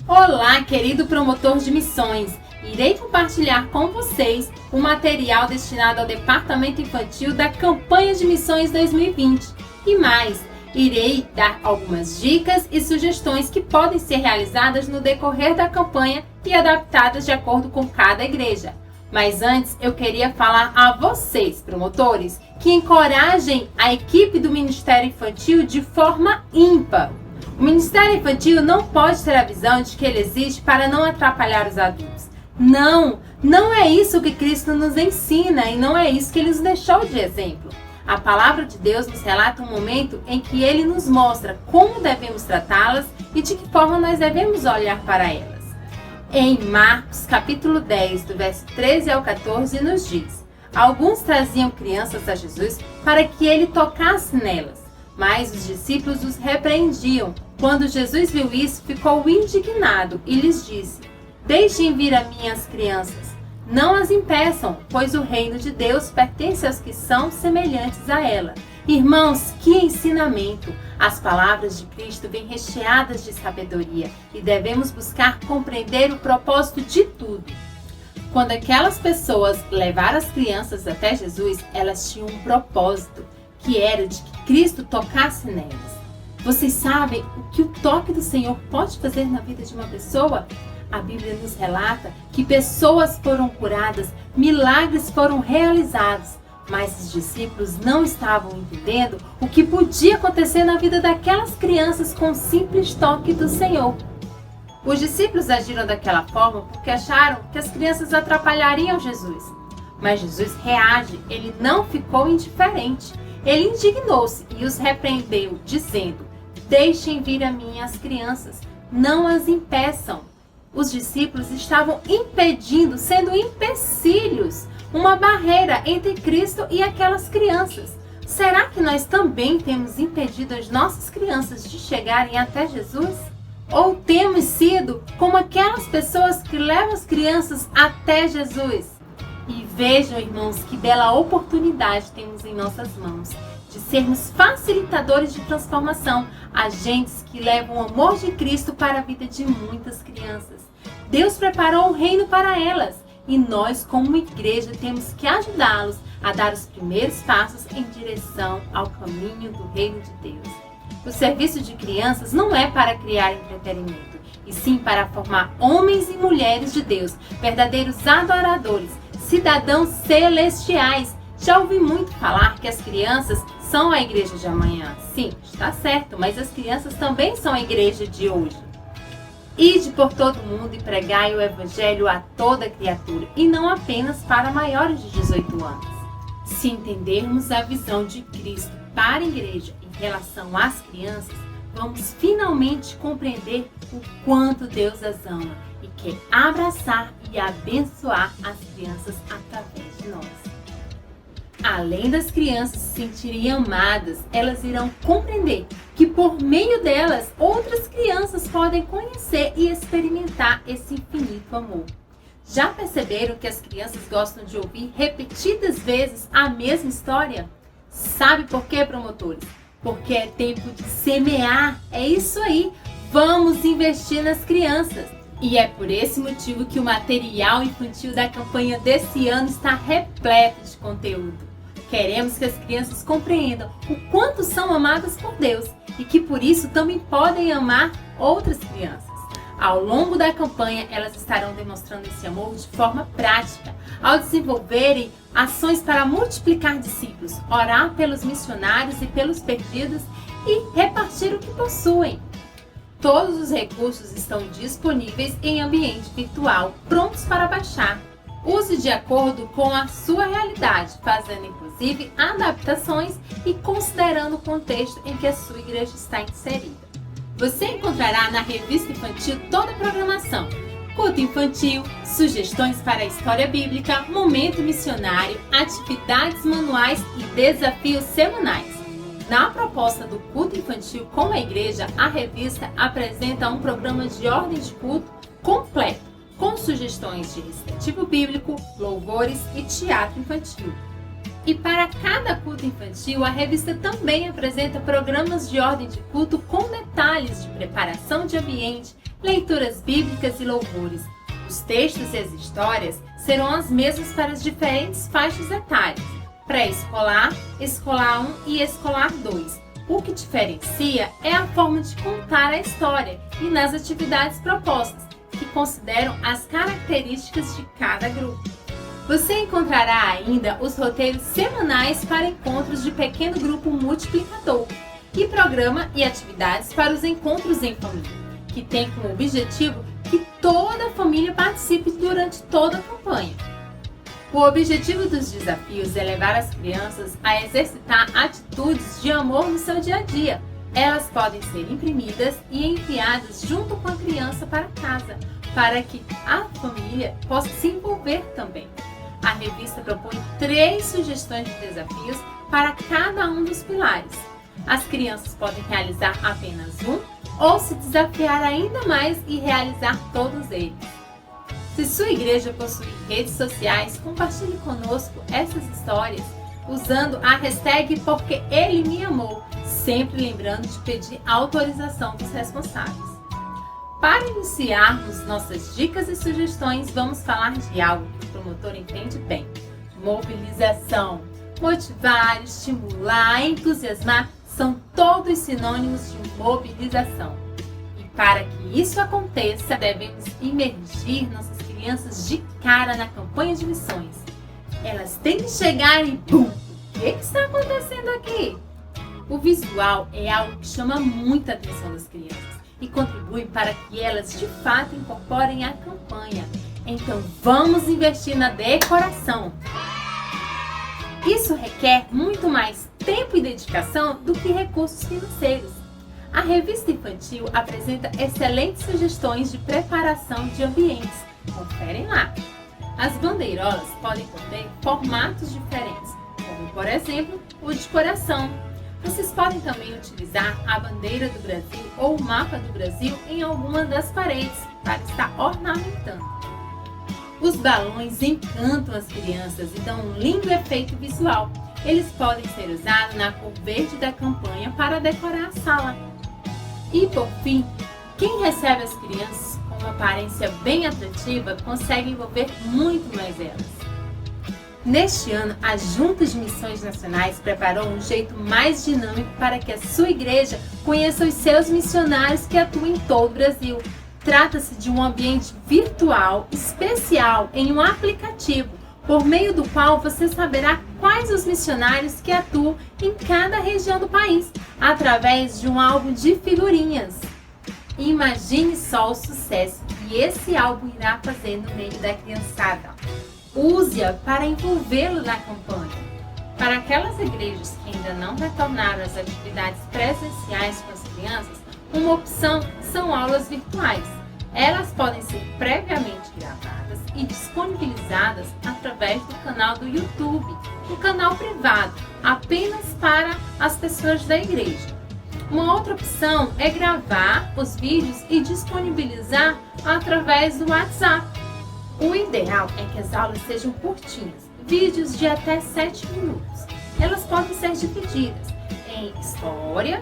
Olá, querido promotor de missões! Irei compartilhar com vocês o material destinado ao Departamento Infantil da Campanha de Missões 2020. E mais, irei dar algumas dicas e sugestões que podem ser realizadas no decorrer da campanha e adaptadas de acordo com cada igreja. Mas antes, eu queria falar a vocês, promotores, que encorajem a equipe do Ministério Infantil de forma ímpar. O Ministério Infantil não pode ter a visão de que ele existe para não atrapalhar os adultos. Não é isso que Cristo nos ensina e não é isso que ele nos deixou de exemplo. A palavra de Deus nos relata um momento em que ele nos mostra como devemos tratá-las e de que forma nós devemos olhar para elas. Em Marcos capítulo 10, do verso 13 ao 14, nos diz: alguns traziam crianças a Jesus para que ele tocasse nelas, mas os discípulos os repreendiam. Quando Jesus viu isso, ficou indignado e lhes disse: deixem vir a mim as crianças, não as impeçam, pois o reino de Deus pertence aos que são semelhantes a ela. Irmãos, que ensinamento! As palavras de Cristo vêm recheadas de sabedoria e devemos buscar compreender o propósito de tudo. Quando aquelas pessoas levaram as crianças até Jesus, elas tinham um propósito, que era de que Cristo tocasse nelas. Vocês sabem o que o toque do Senhor pode fazer na vida de uma pessoa? A Bíblia nos relata que pessoas foram curadas, milagres foram realizados, mas os discípulos não estavam entendendo o que podia acontecer na vida daquelas crianças com o simples toque do Senhor. Os discípulos agiram daquela forma porque acharam que as crianças atrapalhariam Jesus. Mas Jesus reage, ele não ficou indiferente. Ele indignou-se e os repreendeu, dizendo: deixem vir a mim as crianças, não as impeçam. Os discípulos estavam impedindo, sendo empecilhos, uma barreira entre Cristo e aquelas crianças. Será que nós também temos impedido as nossas crianças de chegarem até Jesus? Ou temos sido como aquelas pessoas que levam as crianças até Jesus? E vejam, irmãos, que bela oportunidade temos em nossas mãos de sermos facilitadores de transformação, agentes que levam o amor de Cristo para a vida de muitas crianças. Deus preparou um reino para elas e nós, como igreja, temos que ajudá-los a dar os primeiros passos em direção ao caminho do reino de Deus. O serviço de crianças não é para criar entretenimento, e sim para formar homens e mulheres de Deus, verdadeiros adoradores, cidadãos celestiais. Já ouvi muito falar que as crianças são a igreja de amanhã. Sim, está certo, mas as crianças também são a igreja de hoje. Ide por todo mundo e pregai o evangelho a toda criatura, e não apenas para maiores de 18 anos. Se entendermos a visão de Cristo para a igreja em relação às crianças, vamos finalmente compreender o quanto Deus as ama e quer abraçar e abençoar as crianças através de nós. Além das crianças se sentirem amadas, elas irão compreender que por meio delas, outras crianças podem conhecer e experimentar esse infinito amor. Já perceberam que as crianças gostam de ouvir repetidas vezes a mesma história? Sabe por quê, promotores? Porque é tempo de semear. É isso aí. Vamos investir nas crianças. E é por esse motivo que o material infantil da campanha desse ano está repleto de conteúdo. Queremos que as crianças compreendam o quanto são amadas por Deus e que por isso também podem amar outras crianças. Ao longo da campanha, elas estarão demonstrando esse amor de forma prática, ao desenvolverem ações para multiplicar discípulos, orar pelos missionários e pelos perdidos e repartir o que possuem. Todos os recursos estão disponíveis em ambiente virtual, prontos para baixar. Use de acordo com a sua realidade, fazendo inclusive adaptações e considerando o contexto em que a sua igreja está inserida. Você encontrará na revista infantil toda a programação, culto infantil, sugestões para a história bíblica, momento missionário, atividades manuais e desafios semanais. Na proposta do culto infantil com a igreja, a revista apresenta um programa de ordem de culto completo, com sugestões de recitativo bíblico, louvores e teatro infantil. E para cada culto infantil, a revista também apresenta programas de ordem de culto com detalhes de preparação de ambiente, leituras bíblicas e louvores. Os textos e as histórias serão as mesmas para as diferentes faixas etárias, pré-escolar, escolar 1 e escolar 2. O que diferencia é a forma de contar a história e nas atividades propostas, que consideram as características de cada grupo. Você encontrará ainda os roteiros semanais para encontros de pequeno grupo multiplicador e programa e atividades para os encontros em família, que tem como objetivo que toda a família participe durante toda a campanha. O objetivo dos desafios é levar as crianças a exercitar atitudes de amor no seu dia a dia. Elas podem ser imprimidas e enviadas junto com a criança para casa, para que a família possa se envolver também. A revista propõe 3 sugestões de desafios para cada um dos pilares. As crianças podem realizar apenas um ou se desafiar ainda mais e realizar todos eles. Se sua igreja possui redes sociais, compartilhe conosco essas histórias usando a hashtag Porque Ele Me Amou, sempre lembrando de pedir autorização dos responsáveis. Para iniciarmos nossas dicas e sugestões, vamos falar de algo que o promotor entende bem: mobilização. Motivar, estimular, entusiasmar são todos sinônimos de mobilização. E para que isso aconteça, devemos imergir nossas crianças de cara na campanha de missões. Elas têm que chegar e bum! O que está acontecendo aqui? O visual é algo que chama muita atenção das crianças e contribui para que elas de fato incorporem a campanha. Então vamos investir na decoração. Isso requer muito mais tempo e dedicação do que recursos financeiros. A revista infantil apresenta excelentes sugestões de preparação de ambientes. Conferem lá. As bandeirolas podem conter formatos diferentes, como por exemplo o de coração. Vocês podem também utilizar a bandeira do Brasil ou o mapa do Brasil em alguma das paredes para estar ornamentando. Os balões encantam as crianças e dão um lindo efeito visual. Eles podem ser usados na cor verde da campanha para decorar a sala. E por fim, quem recebe as crianças com uma aparência bem atrativa consegue envolver muito mais elas. Neste ano, a Junta de Missões Nacionais preparou um jeito mais dinâmico para que a sua igreja conheça os seus missionários que atuam em todo o Brasil. Trata-se de um ambiente virtual especial em um aplicativo, por meio do qual você saberá quais os missionários que atuam em cada região do país, através de um álbum de figurinhas. Imagine só o sucesso que esse álbum irá fazer no meio da criançada. Use-a para envolvê-lo na campanha. Para aquelas igrejas que ainda não retornaram às atividades presenciais com as crianças, uma opção são aulas virtuais. Elas podem ser previamente gravadas e disponibilizadas através do canal do YouTube, um canal privado, apenas para as pessoas da igreja. Uma outra opção é gravar os vídeos e disponibilizar através do WhatsApp. O ideal é que as aulas sejam curtinhas, vídeos de até 7 minutos. Elas podem ser divididas em história,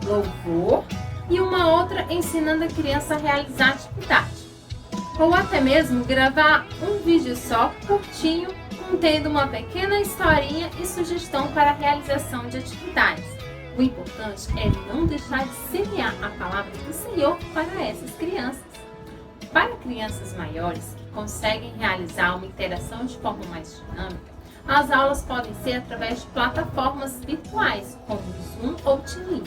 louvor e uma outra ensinando a criança a realizar atividade. Ou até mesmo gravar um vídeo só, curtinho, contendo uma pequena historinha e sugestão para a realização de atividades. O importante é não deixar de semear a palavra do Senhor para essas crianças. Para crianças maiores que conseguem realizar uma interação de forma mais dinâmica, as aulas podem ser através de plataformas virtuais, como o Zoom ou Team.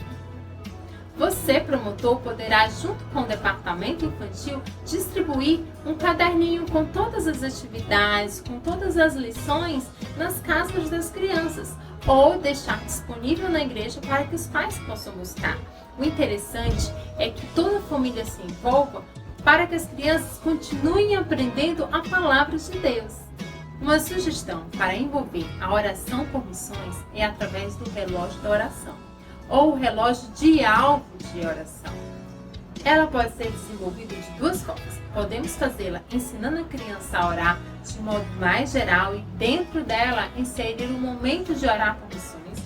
Você, promotor, poderá, junto com o departamento infantil, distribuir um caderninho com todas as atividades, com todas as lições nas casas das crianças, ou deixar disponível na igreja para que os pais possam buscar. O interessante é que toda a família se envolva para que as crianças continuem aprendendo a palavra de Deus. Uma sugestão para envolver a oração por missões é através do relógio da oração, ou o relógio de alvo de oração. Ela pode ser desenvolvida de duas formas. Podemos fazê-la ensinando a criança a orar de modo mais geral e dentro dela inserir um momento de orar por missões,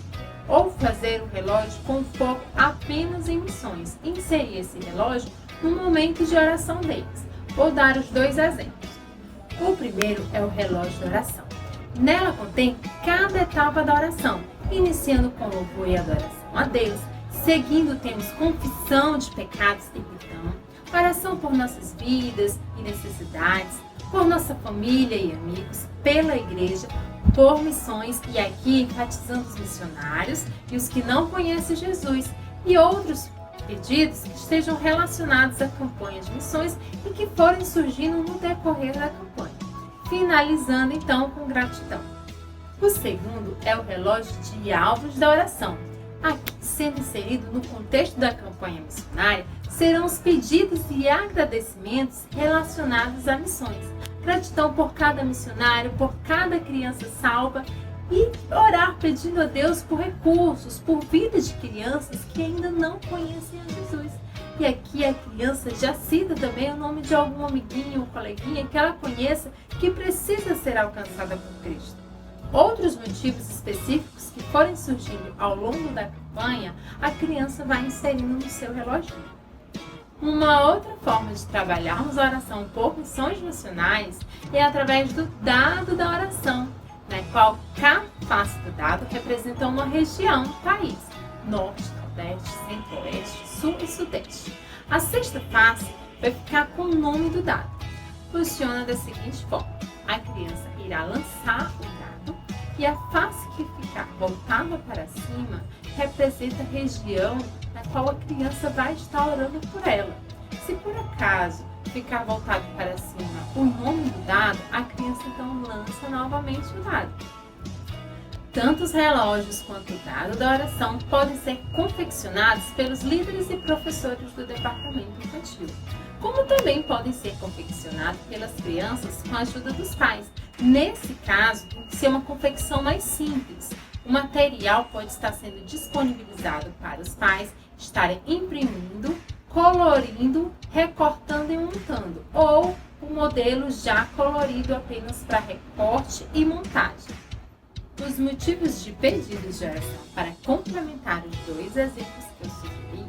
ou fazer o relógio com foco apenas em missões e inserir esse relógio no momento de oração deles. Vou dar os 2 exemplos. O primeiro é o relógio de oração. Nela contém cada etapa da oração, iniciando com louvor e adoração a Deus. Seguindo, temos confissão de pecados e perdão, oração por nossas vidas e necessidades, por nossa família e amigos, pela igreja, por missões, e aqui enfatizando os missionários e os que não conhecem Jesus, e outros pedidos que estejam relacionados à campanha de missões e que forem surgindo no decorrer da campanha. Finalizando então com gratidão. O segundo é o relógio de alvos da oração. Aqui, sendo inserido no contexto da campanha missionária, serão os pedidos e agradecimentos relacionados a missões. Gratidão por cada missionário, por cada criança salva, e orar pedindo a Deus por recursos, por vida de crianças que ainda não conhecem a Jesus. E aqui a criança já cita também o nome de algum amiguinho ou coleguinha que ela conheça que precisa ser alcançada por Cristo. Outros motivos específicos que forem surgindo ao longo da campanha, a criança vai inserindo no seu reloginho. Uma outra forma de trabalharmos a oração por missões missionais é através do dado da oração, na qual cada face do dado representa uma região do país: norte, nordeste, centro-oeste, sul e sudeste. A sexta face vai ficar com o nome do dado. Funciona da seguinte forma: a criança irá lançar o dado e a face que ficar voltada para cima representa a região na qual a criança vai estar orando por ela. Se por acaso ficar voltado para cima o nome do dado, a criança então lança novamente o dado. Tanto os relógios quanto o dado da oração podem ser confeccionados pelos líderes e professores do departamento infantil, como também podem ser confeccionados pelas crianças com a ajuda dos pais. Nesse caso, tem que ser uma confecção mais simples. O material pode estar sendo disponibilizado para os pais estarem imprimindo, colorindo, recortando e montando, ou o modelo já colorido apenas para recorte e montagem. Os motivos de pedidos de oração, para complementar os 2 exemplos que eu sugeri,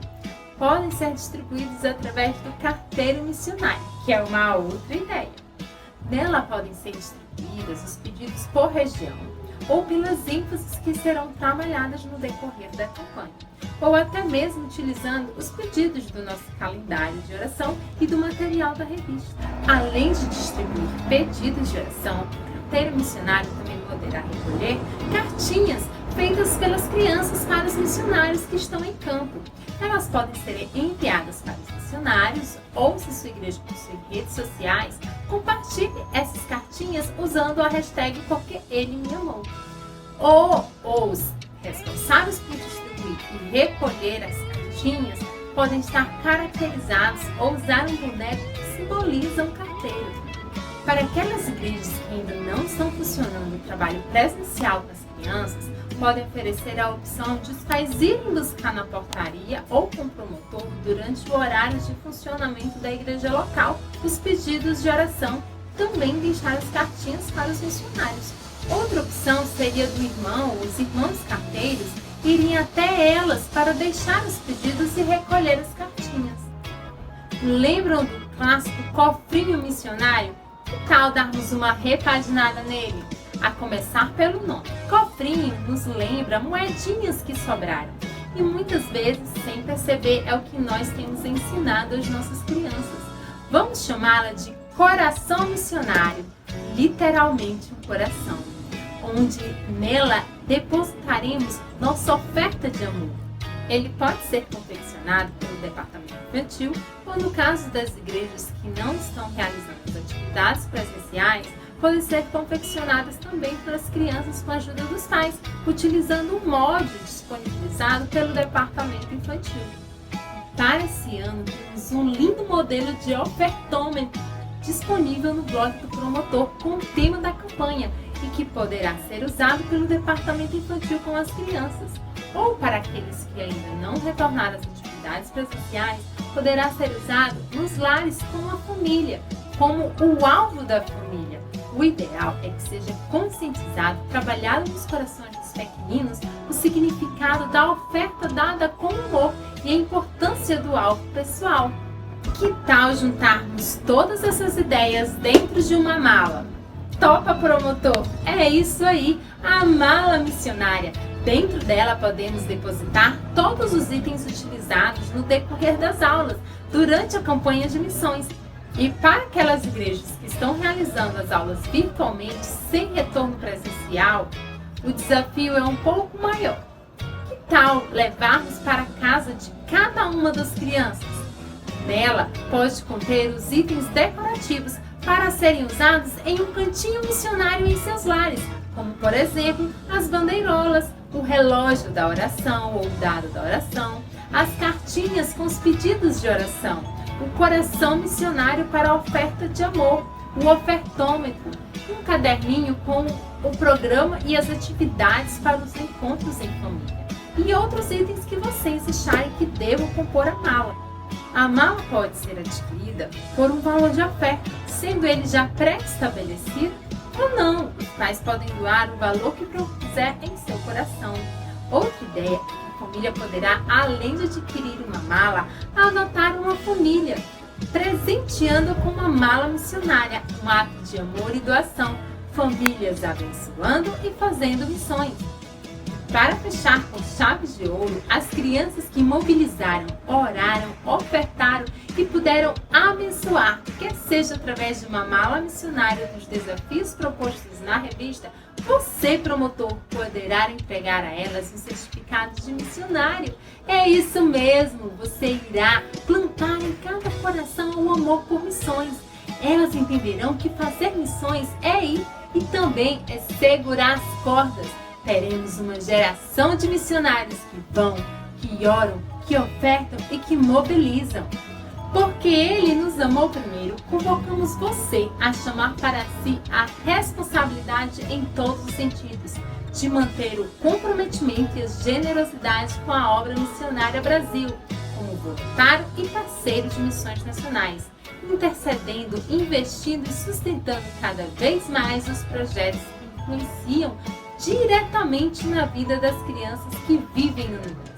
podem ser distribuídos através do carteiro missionário, que é uma outra ideia. Nela podem ser distribuídos os pedidos por região ou pelas ênfases que serão trabalhadas no decorrer da campanha, ou até mesmo utilizando os pedidos do nosso calendário de oração e do material da revista. Além de distribuir pedidos de oração, o carteiro missionário também poderá recolher cartinhas feitas pelas crianças para os missionários que estão em campo. Elas podem ser enviadas para os missionários, ou se sua igreja possui redes sociais, compartilhe essas cartinhas usando a hashtag Porque Ele Me Amou. Ou os responsáveis por distribuir e recolher as cartinhas podem estar caracterizados ou usar um boneco que simboliza um carteiro. Para aquelas igrejas que ainda não estão funcionando o trabalho presencial com as crianças, podem oferecer a opção de os pais irem buscar na portaria ou com o promotor durante o horário de funcionamento da igreja local os pedidos de oração, também deixar as cartinhas para os missionários. Outra opção seria do irmão ou os irmãos carteiros irem até elas para deixar os pedidos e recolher as cartinhas. Lembram do clássico cofrinho missionário? Que tal darmos uma repaginada nele? A começar pelo nome. Cofrinho nos lembra moedinhas que sobraram. E muitas vezes, sem perceber, é o que nós temos ensinado às nossas crianças. Vamos chamá-la de coração missionário. Literalmente um coração. Onde nela depositaremos nossa oferta de amor. Ele pode ser confeccionado pelo departamento infantil ou, no caso das igrejas que não estão realizando as atividades presenciais, podem ser confeccionadas também pelas crianças com a ajuda dos pais, utilizando um molde disponibilizado pelo departamento infantil. Para esse ano, temos um lindo modelo de ofertômetro disponível no blog do promotor com o tema da campanha e que poderá ser usado pelo departamento infantil com as crianças. Ou para aqueles que ainda não retornaram às atividades presenciais, poderá ser usado nos lares com a família, como o alvo da família. O ideal é que seja conscientizado, trabalhado nos corações dos pequeninos, o significado da oferta dada com amor e a importância do alvo pessoal. Que tal juntarmos todas essas ideias dentro de uma mala? Topa, promotor? É isso aí, a mala missionária. Dentro dela podemos depositar todos os itens utilizados no decorrer das aulas, durante a campanha de missões. E para aquelas igrejas que estão realizando as aulas virtualmente sem retorno presencial, o desafio é um pouco maior. Que tal levarmos para a casa de cada uma das crianças? Nela pode conter os itens decorativos para serem usados em um cantinho missionário em seus lares, como por exemplo as bandeirolas, o relógio da oração ou dado da oração, as cartinhas com os pedidos de oração, o coração missionário para a oferta de amor, o ofertômetro, um caderninho com o programa e as atividades para os encontros em família e outros itens que vocês acharem que devam compor a mala. A mala pode ser adquirida por um valor de oferta, sendo ele já pré-estabelecido ou não. Os pais podem doar o valor que propuser em seu coração. Outra ideia é que a família poderá, além de adquirir uma mala, adotar uma família, presenteando com uma mala missionária, um ato de amor e doação, famílias abençoando e fazendo missões. Para fechar com chaves de ouro, as crianças que mobilizaram, oraram, ofertaram e puderam abençoar, quer seja através de uma mala missionária dos desafios propostos na revista, você, promotor, poderá entregar a elas um certificado de missionário. É isso mesmo, você irá plantar em cada coração o amor por missões. Elas entenderão que fazer missões é ir e também é segurar as cordas. Teremos uma geração de missionários que vão, que oram, que ofertam e que mobilizam. Porque Ele nos amou primeiro, convocamos você a chamar para si a responsabilidade em todos os sentidos, de manter o comprometimento e a generosidade com a obra missionária Brasil, como voluntário e parceiro de missões nacionais, intercedendo, investindo e sustentando cada vez mais os projetos que influenciam diretamente na vida das crianças que vivem no mundo.